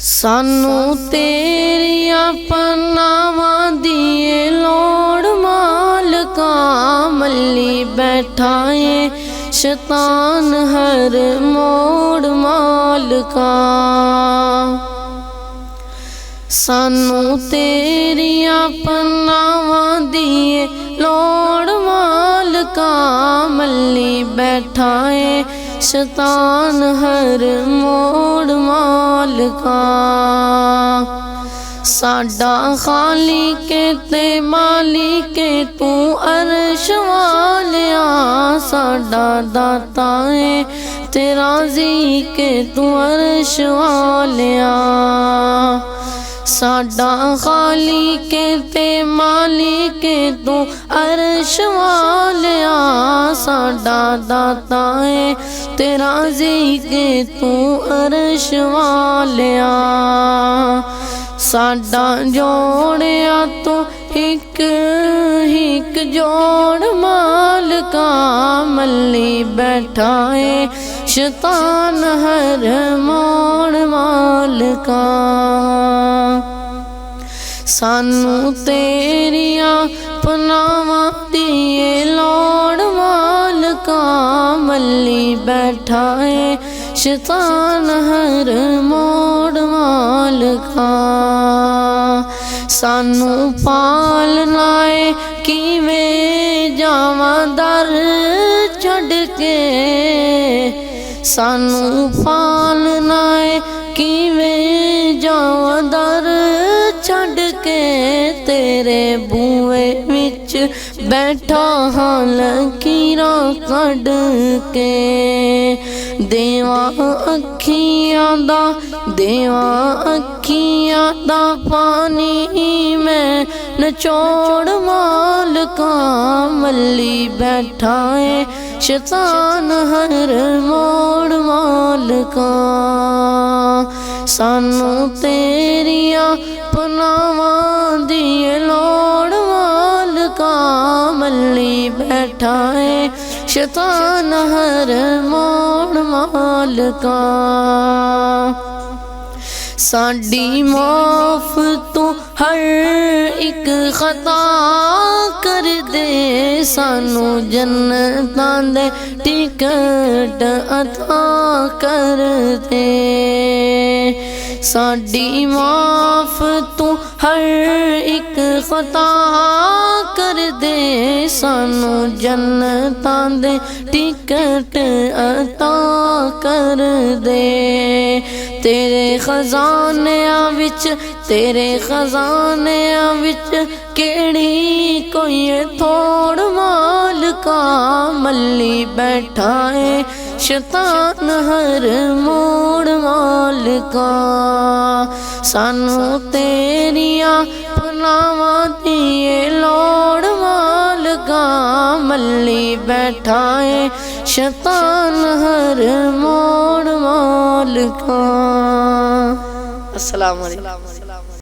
सानू तेरिया पनावां दिए लोड़ मालका, मल्ली बैठा है शैतान हर मोड़ मालका। सानू तेरिया पनावां दिए लोड़ मालका, मल्ली बैठा है शैतान हर मोड़ मालका। साडा खालिके ते मालिके तू अर्श वालिया, साडा दाता है तेरा जी के तू अर्श वालिया। साडा खालिके ते मालिके तू अर्श वालिया, साडा दाता है तेरा जी के तू अर्श वालिया। साडा जोड़िया तू हिक हिक जोड़ मालका, मल्ली बैठा है शैतान हर मोड़ मालका। सानू तेरिया पनावां दिए लोड़ मालका, मल्ली बैठा है शैतान हर मोड़ मालका। सानू पालना है किवें जावां दर छड़ के, सानू पालना है किवें जावां दर छड़ के। तेरे बूए विच बैठा हाँ लकीरां कढ़ के, देवा अखियां दा देवा अखियां दा पानी मैं नचोड़ मालका, मल्ली बैठा है शैतान हर मोड़ मालका। सानू तेरिया पनावां दिए लोड़ मालका, मल्ली बैठा है शैतान हर मोड़ मालका। साडी माफ तू हर एक खता कर दे, सानू जन्नतां दे टिकट अता कर दे। साडी माफ तू हर एक खता कर दे, सानू जन्नतां दे टिकट अता कर दे। तेरे खजानियां विच तेरे खजानियां विच केड़ी कोई थोड़ मालका, मल्ली बैठा है शैतान हर मोड़ मालका। सानू तेरिया पनावां दिए लोड़ मालका, मल्ली बैठा है शैतान हर मोड़ मालका। अस्सलाम वालेकुम।